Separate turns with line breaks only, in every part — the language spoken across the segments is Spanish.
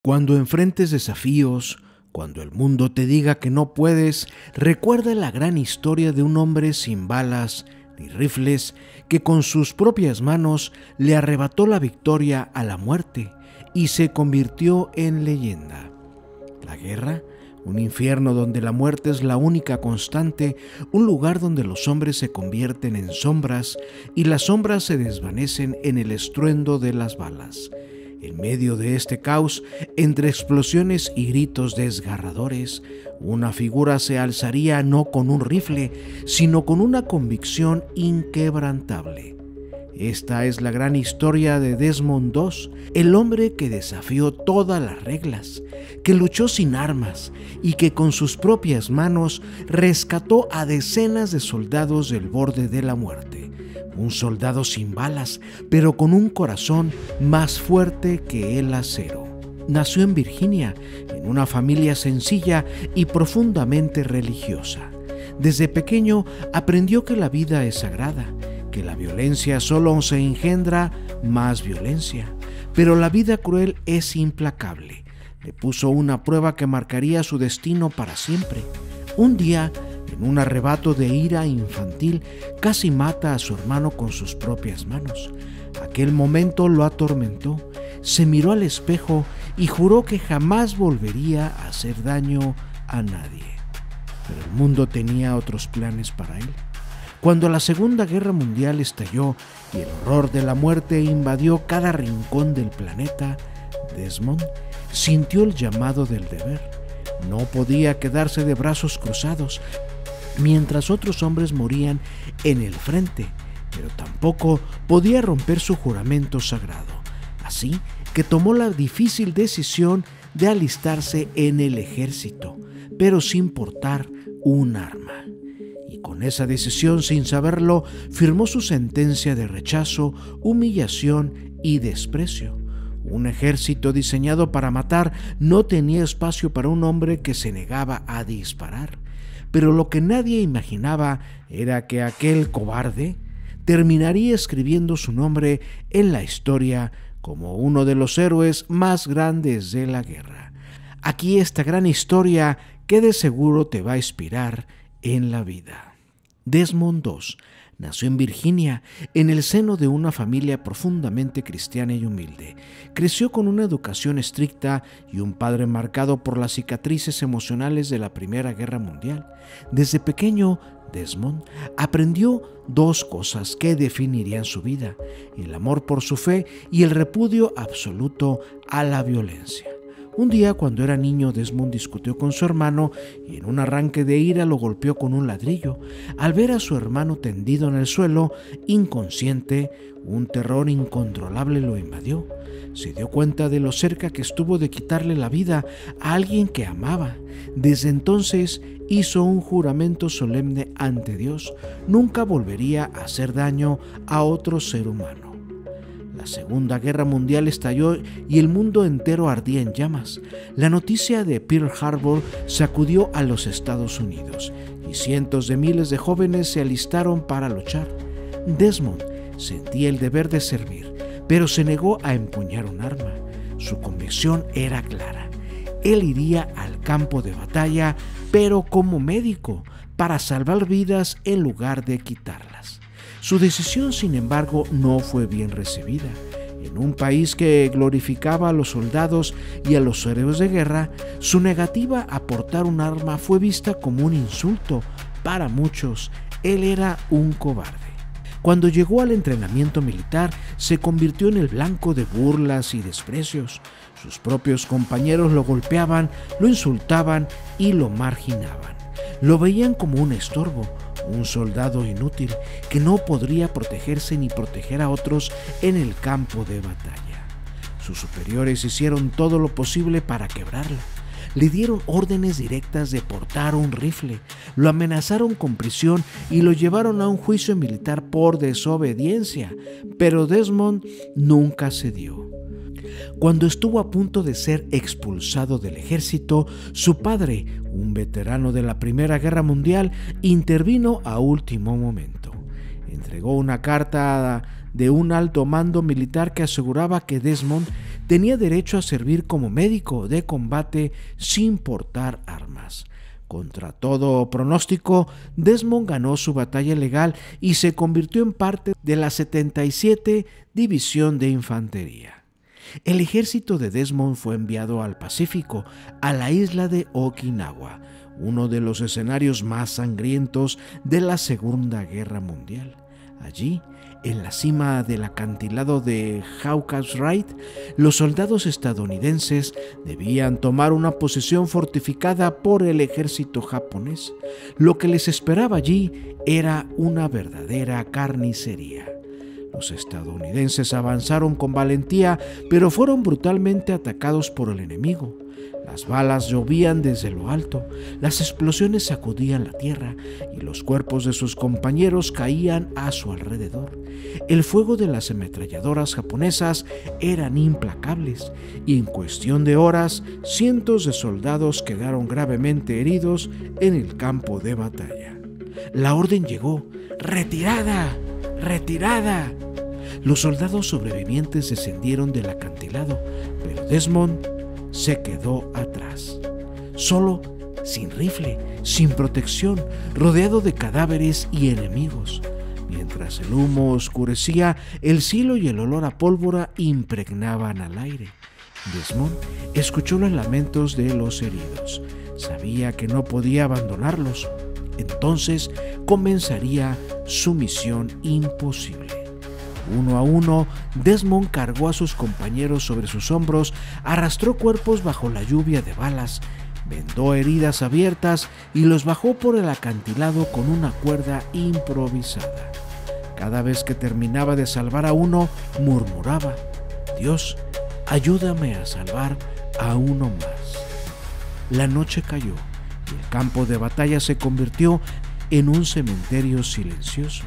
Cuando enfrentes desafíos, cuando el mundo te diga que no puedes, recuerda la gran historia de un hombre sin balas ni rifles que con sus propias manos le arrebató la victoria a la muerte y se convirtió en leyenda. La guerra, un infierno donde la muerte es la única constante, un lugar donde los hombres se convierten en sombras y las sombras se desvanecen en el estruendo de las balas. En medio de este caos, entre explosiones y gritos desgarradores, una figura se alzaría no con un rifle, sino con una convicción inquebrantable. Esta es la gran historia de Desmond II, el hombre que desafió todas las reglas, que luchó sin armas y que con sus propias manos rescató a decenas de soldados del borde de la muerte. Un soldado sin balas, pero con un corazón más fuerte que el acero. Nació en Virginia, en una familia sencilla y profundamente religiosa. Desde pequeño aprendió que la vida es sagrada, que la violencia solo se engendra más violencia, pero la vida cruel es implacable. Le puso una prueba que marcaría su destino para siempre. Un día, en un arrebato de ira infantil, casi mata a su hermano con sus propias manos. Aquel momento lo atormentó. Se miró al espejo y juró que jamás volvería a hacer daño a nadie. Pero el mundo tenía otros planes para él. Cuando la Segunda Guerra Mundial estalló y el horror de la muerte invadió cada rincón del planeta, Desmond sintió el llamado del deber. No podía quedarse de brazos cruzados mientras otros hombres morían en el frente, pero tampoco podía romper su juramento sagrado. Así que tomó la difícil decisión de alistarse en el ejército, pero sin portar un arma. Y con esa decisión, sin saberlo, firmó su sentencia de rechazo, humillación y desprecio. Un ejército diseñado para matar no tenía espacio para un hombre que se negaba a disparar. Pero lo que nadie imaginaba era que aquel cobarde terminaría escribiendo su nombre en la historia como uno de los héroes más grandes de la guerra. Aquí esta gran historia que de seguro te va a inspirar en la vida. Desmond II nació en Virginia, en el seno de una familia profundamente cristiana y humilde. Creció con una educación estricta y un padre marcado por las cicatrices emocionales de la Primera Guerra Mundial. Desde pequeño, Desmond aprendió dos cosas que definirían su vida: el amor por su fe y el repudio absoluto a la violencia. Un día, cuando era niño, Desmond discutió con su hermano y en un arranque de ira lo golpeó con un ladrillo. Al ver a su hermano tendido en el suelo, inconsciente, un terror incontrolable lo invadió. Se dio cuenta de lo cerca que estuvo de quitarle la vida a alguien que amaba. Desde entonces hizo un juramento solemne ante Dios: nunca volvería a hacer daño a otro ser humano. La Segunda Guerra Mundial estalló y el mundo entero ardía en llamas. La noticia de Pearl Harbor sacudió a los Estados Unidos y cientos de miles de jóvenes se alistaron para luchar. Desmond sentía el deber de servir, pero se negó a empuñar un arma. Su convicción era clara: él iría al campo de batalla, pero como médico, para salvar vidas en lugar de quitarlas. Su decisión, sin embargo, no fue bien recibida. En un país que glorificaba a los soldados y a los héroes de guerra, su negativa a portar un arma fue vista como un insulto. Para muchos, él era un cobarde. Cuando llegó al entrenamiento militar, se convirtió en el blanco de burlas y desprecios. Sus propios compañeros lo golpeaban, lo insultaban y lo marginaban. Lo veían como un estorbo, un soldado inútil que no podría protegerse ni proteger a otros en el campo de batalla. Sus superiores hicieron todo lo posible para quebrarlo. Le dieron órdenes directas de portar un rifle, lo amenazaron con prisión y lo llevaron a un juicio militar por desobediencia, pero Desmond nunca cedió. Cuando estuvo a punto de ser expulsado del ejército, su padre, un veterano de la Primera Guerra Mundial, intervino a último momento. Entregó una carta de un alto mando militar que aseguraba que Desmond tenía derecho a servir como médico de combate sin portar armas. Contra todo pronóstico, Desmond ganó su batalla legal y se convirtió en parte de la 77 División de Infantería. El ejército de Desmond fue enviado al Pacífico, a la isla de Okinawa, uno de los escenarios más sangrientos de la Segunda Guerra Mundial. Allí, en la cima del acantilado de Hawke's Right, los soldados estadounidenses debían tomar una posición fortificada por el ejército japonés. Lo que les esperaba allí era una verdadera carnicería. Los estadounidenses avanzaron con valentía, pero fueron brutalmente atacados por el enemigo. Las balas llovían desde lo alto, las explosiones sacudían la tierra y los cuerpos de sus compañeros caían a su alrededor. El fuego de las ametralladoras japonesas eran implacables y en cuestión de horas cientos de soldados quedaron gravemente heridos en el campo de batalla. La orden llegó: ¡retirada! ¡Retirada! Los soldados sobrevivientes descendieron del acantilado, pero Desmond se quedó atrás, solo, sin rifle, sin protección, rodeado de cadáveres y enemigos. Mientras el humo oscurecía, el cielo y el olor a pólvora impregnaban al aire. Desmond escuchó los lamentos de los heridos. Sabía que no podía abandonarlos. Entonces comenzaría su misión imposible. Uno a uno, Desmond cargó a sus compañeros sobre sus hombros, arrastró cuerpos bajo la lluvia de balas, vendó heridas abiertas y los bajó por el acantilado con una cuerda improvisada. Cada vez que terminaba de salvar a uno, murmuraba: «Dios, ayúdame a salvar a uno más». La noche cayó y el campo de batalla se convirtió en un cementerio silencioso.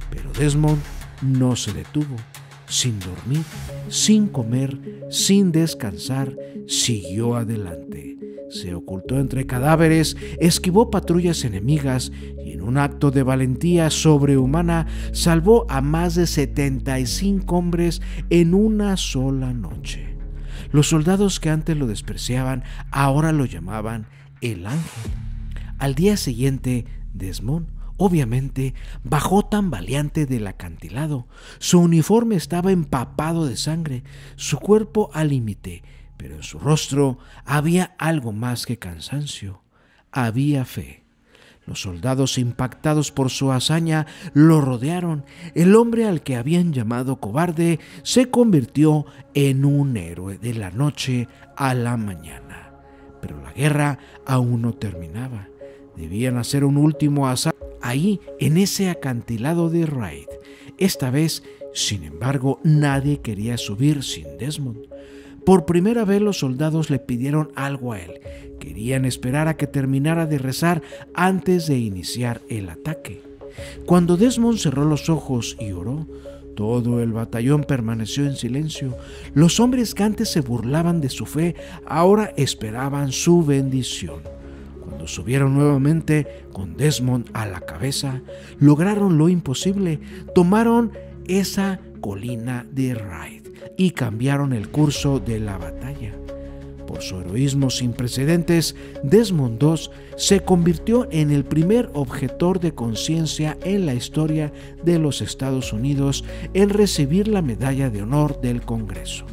Pero Desmond no se detuvo. Sin dormir, sin comer, sin descansar, siguió adelante. Se ocultó entre cadáveres, esquivó patrullas enemigas y en un acto de valentía sobrehumana salvó a más de 75 hombres en una sola noche. Los soldados que antes lo despreciaban ahora lo llamaban el Ángel. Al día siguiente, Desmond obviamente bajó tambaleante del acantilado. Su uniforme estaba empapado de sangre, su cuerpo al límite, pero en su rostro había algo más que cansancio. Había fe. Los soldados, impactados por su hazaña, lo rodearon. El hombre al que habían llamado cobarde se convirtió en un héroe de la noche a la mañana. Pero la guerra aún no terminaba. Debían hacer un último asalto ahí, en ese acantilado de Wright. Esta vez, sin embargo, nadie quería subir sin Desmond. Por primera vez los soldados le pidieron algo a él. Querían esperar a que terminara de rezar antes de iniciar el ataque. Cuando Desmond cerró los ojos y oró, todo el batallón permaneció en silencio. Los hombres que antes se burlaban de su fe ahora esperaban su bendición. Cuando subieron nuevamente con Desmond a la cabeza, lograron lo imposible. Tomaron esa colina de Wright y cambiaron el curso de la batalla. Por su heroísmo sin precedentes, Desmond II se convirtió en el primer objetor de conciencia en la historia de los Estados Unidos en recibir la Medalla de Honor del Congreso.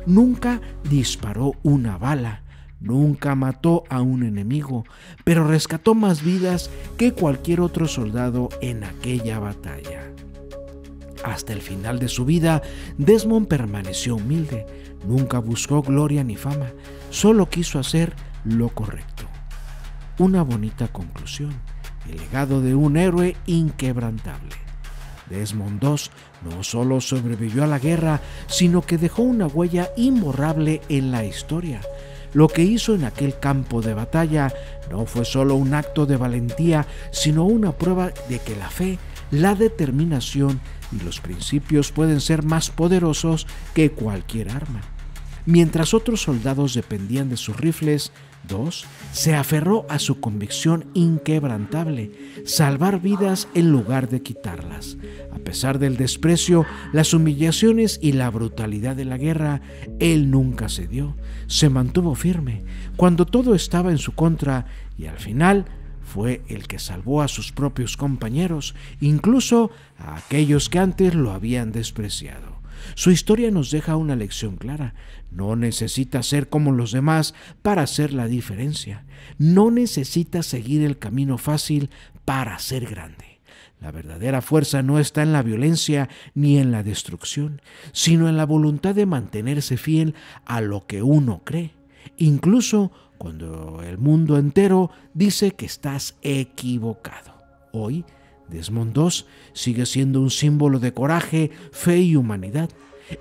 Nunca disparó una bala, nunca mató a un enemigo, pero rescató más vidas que cualquier otro soldado en aquella batalla. Hasta el final de su vida, Desmond permaneció humilde. Nunca buscó gloria ni fama, solo quiso hacer lo correcto. Una bonita conclusión, el legado de un héroe inquebrantable. Desmond II no solo sobrevivió a la guerra, sino que dejó una huella imborrable en la historia. Lo que hizo en aquel campo de batalla no fue solo un acto de valentía, sino una prueba de que la fe, la determinación y los principios pueden ser más poderosos que cualquier arma. Mientras otros soldados dependían de sus rifles, Doss se aferró a su convicción inquebrantable: salvar vidas en lugar de quitarlas. A pesar del desprecio, las humillaciones y la brutalidad de la guerra, él nunca cedió. Se mantuvo firme cuando todo estaba en su contra y al final fue el que salvó a sus propios compañeros, incluso a aquellos que antes lo habían despreciado. Su historia nos deja una lección clara: no necesitas ser como los demás para hacer la diferencia. No necesitas seguir el camino fácil para ser grande. La verdadera fuerza no está en la violencia ni en la destrucción, sino en la voluntad de mantenerse fiel a lo que uno cree, incluso cuando el mundo entero dice que estás equivocado. Hoy, Desmond Doss sigue siendo un símbolo de coraje, fe y humanidad.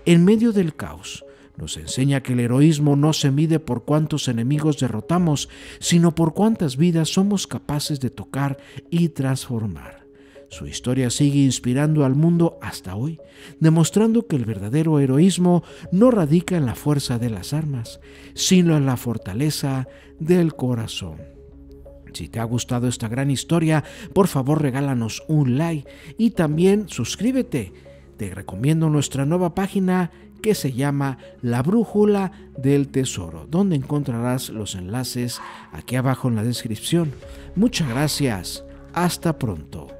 En medio del caos, nos enseña que el heroísmo no se mide por cuántos enemigos derrotamos, sino por cuántas vidas somos capaces de tocar y transformar. Su historia sigue inspirando al mundo hasta hoy, demostrando que el verdadero heroísmo no radica en la fuerza de las armas, sino en la fortaleza del corazón. Si te ha gustado esta gran historia, por favor regálanos un like y también suscríbete. Te recomiendo nuestra nueva página que se llama La Brújula del Tesoro, donde encontrarás los enlaces aquí abajo en la descripción. Muchas gracias. Hasta pronto.